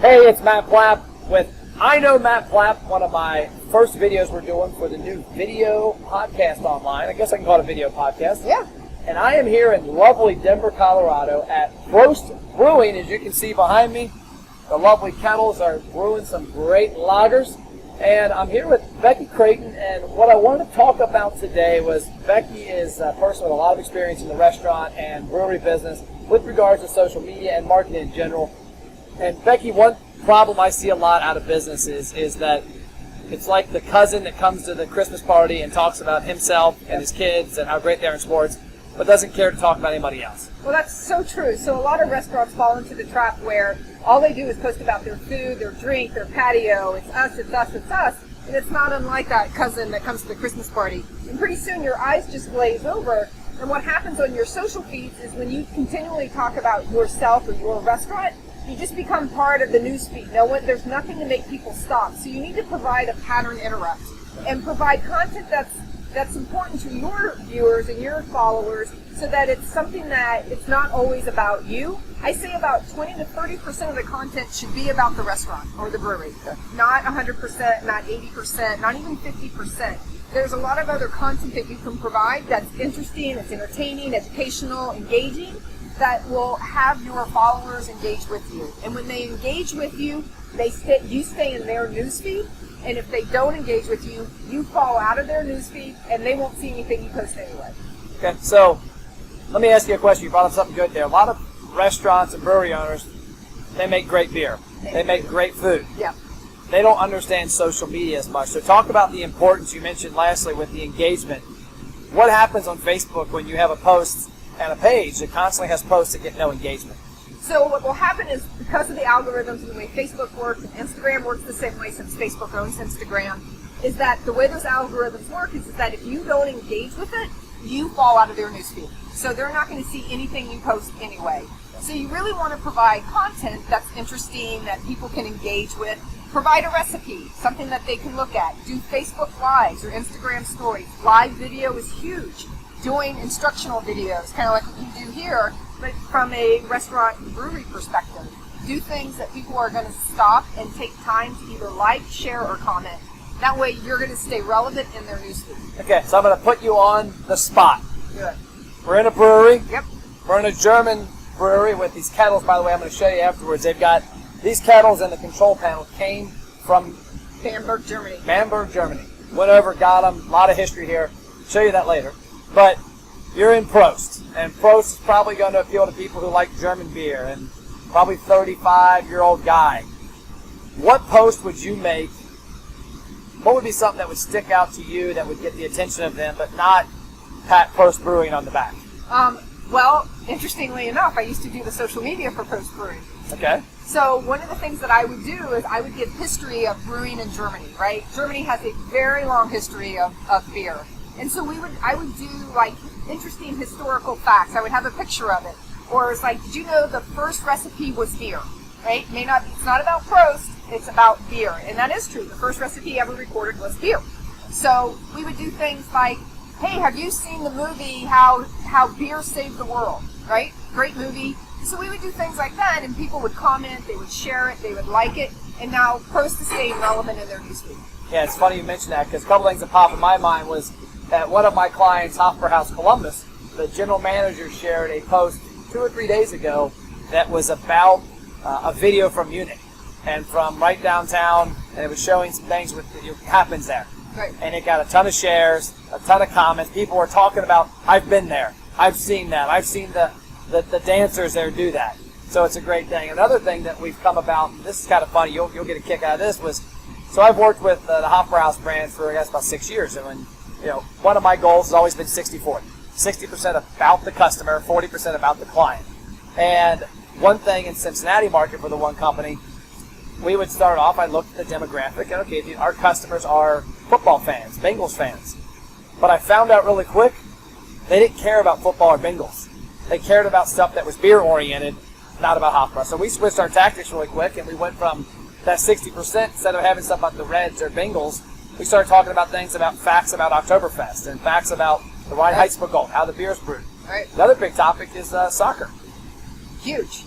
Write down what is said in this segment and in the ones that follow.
Hey, it's Matt Plapp with I Know Matt Plapp, one of my first videos we're doing for the new video podcast online. I guess I can call it a video podcast. Yeah. And I am here in lovely Denver, Colorado at Roast Brewing. As you can see behind me, the lovely kettles are brewing some great lagers. And I'm here with Becky Creighton, and what I wanted to talk about today was Becky is a person with a lot of experience in the restaurant and brewery business with regards to social media and marketing in general. And Becky, one problem I see a lot out of businesses is that it's like the cousin that comes to the Christmas party and talks about himself and his kids and how great they are in sports, but doesn't care to talk about anybody else. Well, that's so true. So a lot of restaurants fall into the trap where all they do is post about their food, their drink, their patio. It's us, it's us, it's us. And it's not unlike that cousin that comes to the Christmas party. And pretty soon your eyes just glaze over. And what happens on your social feeds is when you continually talk about yourself or your restaurant, you just become part of the news feed. There's nothing to make people stop. So you need to provide a pattern interrupt and provide content that's important to your viewers and your followers so that it's something that it's not always about you. I say about 20 to 30% of the content should be about the restaurant or the brewery. Not 100%, not 80%, not even 50%. There's a lot of other content that you can provide that's interesting, it's entertaining, educational, engaging, that will have your followers engage with you. And when they engage with you, you stay in their newsfeed. And if they don't engage with you, you fall out of their newsfeed, and they won't see anything you post anyway. Okay, so let me ask you a question. You brought up something good there. A lot of restaurants and brewery owners, they make great beer. They make great food. Yeah. They don't understand social media as much. So talk about the importance you mentioned lastly with the engagement. What happens on Facebook when you have a post and a page that constantly has posts that get no engagement? So what will happen is, because of the algorithms and the way Facebook works, and Instagram works the same way since Facebook owns Instagram, is that the way those algorithms work is that if you don't engage with it, you fall out of their newsfeed. So they're not going to see anything you post anyway. So you really want to provide content that's interesting, that people can engage with. Provide a recipe, something that they can look at. Do Facebook Lives or Instagram Stories. Live video is huge. Doing instructional videos, kind of like what you do here, but from a restaurant and brewery perspective. Do things that people are going to stop and take time to either like, share, or comment. That way you're going to stay relevant in their newsfeed. Okay, so I'm going to put you on the spot. Good. We're in a brewery. Yep. We're in a German brewery with these kettles. By the way, I'm going to show you afterwards. They've got these kettles, and the control panel came from Bamberg, Germany. Bamberg, Germany. Went over, got them. A lot of history here. Show you that later. But you're in Prost, and Prost is probably going to appeal to people who like German beer, and probably 35-year-old guy. What post would you make? What would be something that would stick out to you that would get the attention of them, but not pat Prost Brewing on the back? Well, interestingly enough, I used to do the social media for Prost Brewing. Okay. So one of the things that I would do is I would give history of brewing in Germany, right? Germany has a very long history of beer. And so I would do like interesting historical facts. I would have a picture of it. Or it's like, did you know the first recipe was beer, right? It's not about Prost, it's about beer. And that is true. The first recipe ever recorded was beer. So we would do things like, hey, have you seen the movie How Beer Saved the World, right? Great movie. So we would do things like that, and people would comment, they would share it, they would like it, and now Prost is staying relevant in their newsfeed. Yeah, it's funny you mentioned that, because a couple things that popped in my mind was that one of my clients, Hofbrauhaus Columbus, the general manager shared a post 2 or 3 days ago that was about a video from Munich and from right downtown, and it was showing some things that happens there. Right. And it got a ton of shares, a ton of comments. People were talking about, I've been there, I've seen that, I've seen the dancers there do that. So it's a great thing. Another thing that we've come about, and this is kind of funny, you'll get a kick out of this, was, so I've worked with the Hofbrauhaus brand for, I guess, about 6 years. And when, one of my goals has always been 60-40. 60% about the customer, 40% about the client. And one thing in Cincinnati market for the one company, we would start off, I looked at the demographic, and okay, our customers are football fans, Bengals fans. But I found out really quick, they didn't care about football or Bengals. They cared about stuff that was beer-oriented, not about Hofbrauhaus. So we switched our tactics really quick, and we went from that 60%, instead of having stuff about the Reds or Bengals, we started talking about facts about Oktoberfest and facts about the Rheinheitsgebot, how the beer is brewed. Right. Another big topic is soccer. Huge.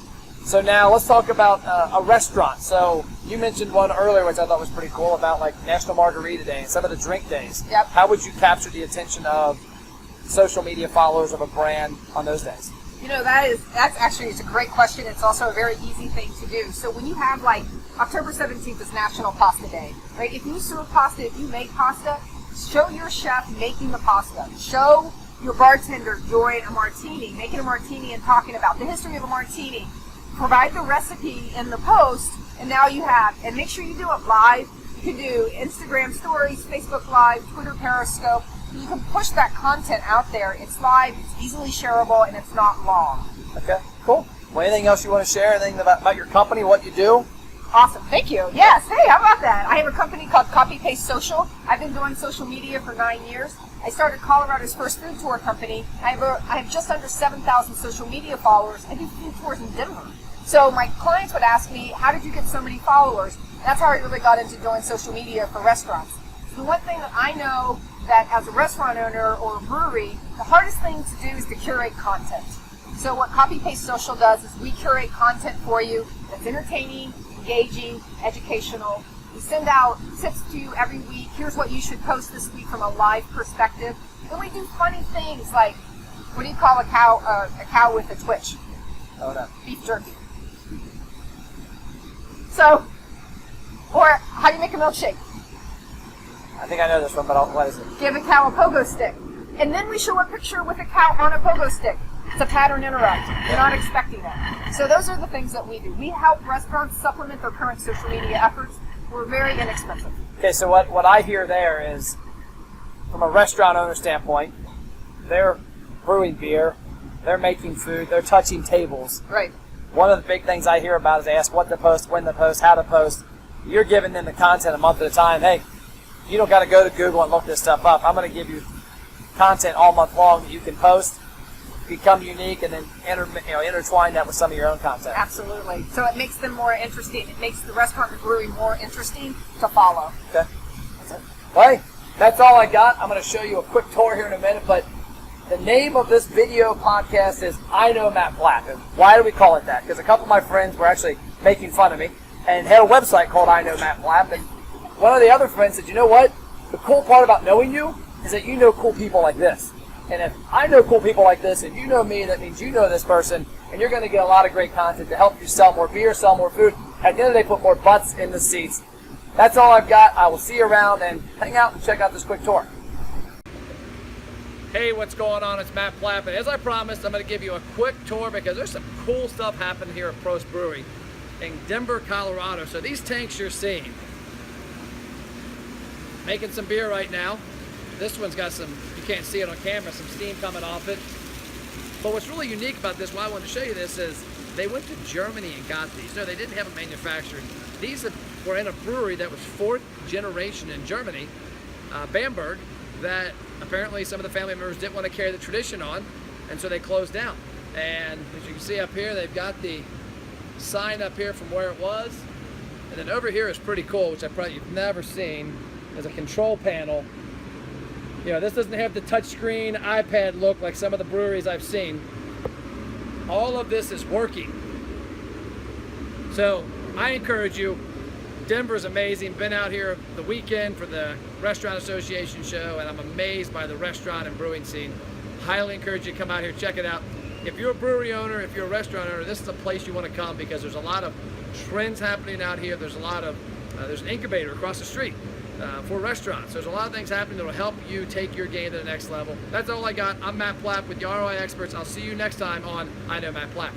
So now let's talk about a restaurant. So you mentioned one earlier, which I thought was pretty cool, about like National Margarita Day and some of the drink days. Yep. How would you capture the attention of social media followers of a brand on those days? You know, that's actually, it's a great question. It's also a very easy thing to do. So when you have like October 17th is National Pasta Day, right? If you serve pasta, if you make pasta, show your chef making the pasta. Show your bartender during a martini, making a martini and talking about the history of a martini. Provide the recipe in the post, and now you have, and make sure you do it live. You can do Instagram stories, Facebook Live, Twitter Periscope. You can push that content out there. It's live, it's easily shareable, and it's not long. Okay, cool. Well, anything else you want to share? Anything about your company, what you do? Awesome, thank you. Yes, hey, how about that? I have a company called Copy Paste Social. I've been doing social media for 9 years. I started Colorado's first food tour company. I have just under 7,000 social media followers. I do food tours in Denver. So my clients would ask me, how did you get so many followers? That's how I really got into doing social media for restaurants. So the one thing that I know that as a restaurant owner or a brewery, the hardest thing to do is to curate content. So what Copy Paste Social does is we curate content for you that's entertaining, engaging, educational. We send out tips to you every week. Here's what you should post this week from a live perspective. Then we do funny things like, what do you call a cow with a twitch? Oh, no. Beef jerky. So, or how do you make a milkshake? I think I know this one, but what is it? Give a cow a pogo stick. And then we show a picture with a cow on a pogo stick. It's a pattern interrupt. You're not expecting that. So those are the things that we do. We help restaurants supplement their current social media efforts. We're very inexpensive. Okay, so what I hear there is, from a restaurant owner standpoint, they're brewing beer, they're making food, they're touching tables. Right. One of the big things I hear about is they ask what to post, when to post, how to post. You're giving them the content a month at a time. Hey, you don't got to go to Google and look this stuff up. I'm going to give you content all month long that you can post, become unique, and then intertwine that with some of your own content. Absolutely. So it makes them more interesting. It makes the restaurant and brewery more interesting to follow. Okay. That's it. Well, hey, that's all I got. I'm going to show you a quick tour here in a minute, but the name of this video podcast is I Know Matt Plapp. And why do we call it that? Because a couple of my friends were actually making fun of me and had a website called I Know Matt Plapp. And one of the other friends said, you know what? The cool part about knowing you is that you know cool people like this. And if I know cool people like this and you know me, that means you know this person, and you're going to get a lot of great content to help you sell more beer, sell more food. At the end of the day, put more butts in the seats. That's all I've got. I will see you around, and hang out and check out this quick tour. Hey, what's going on? It's Matt Plapp, and as I promised, I'm going to give you a quick tour because there's some cool stuff happening here at Prost Brewery in Denver, Colorado. So these tanks you're seeing, making some beer right now. This one's got some, you can't see it on camera, some steam coming off it. But what's really unique about this, why I wanted to show you this, is they went to Germany and got these. No, they didn't have them manufactured. These were in a brewery that was 4th generation in Germany, Bamberg, that apparently some of the family members didn't want to carry the tradition on, and so they closed down. And as you can see up here, they've got the sign up here from where it was. And then over here is pretty cool, which you've never seen. There's a control panel. You know, this doesn't have the touchscreen iPad look like some of the breweries I've seen. All of this is working. So I encourage you, Denver's amazing. Been out here the weekend for the Restaurant Association show, and I'm amazed by the restaurant and brewing scene. Highly encourage you to come out here, check it out. If you're a brewery owner, if you're a restaurant owner, this is a place you want to come because there's a lot of trends happening out here. There's a lot of, there's an incubator across the street for restaurants. There's a lot of things happening that will help you take your game to the next level. That's all I got. I'm Matt Plapp with the ROI Experts. I'll see you next time on I Know Matt Plapp.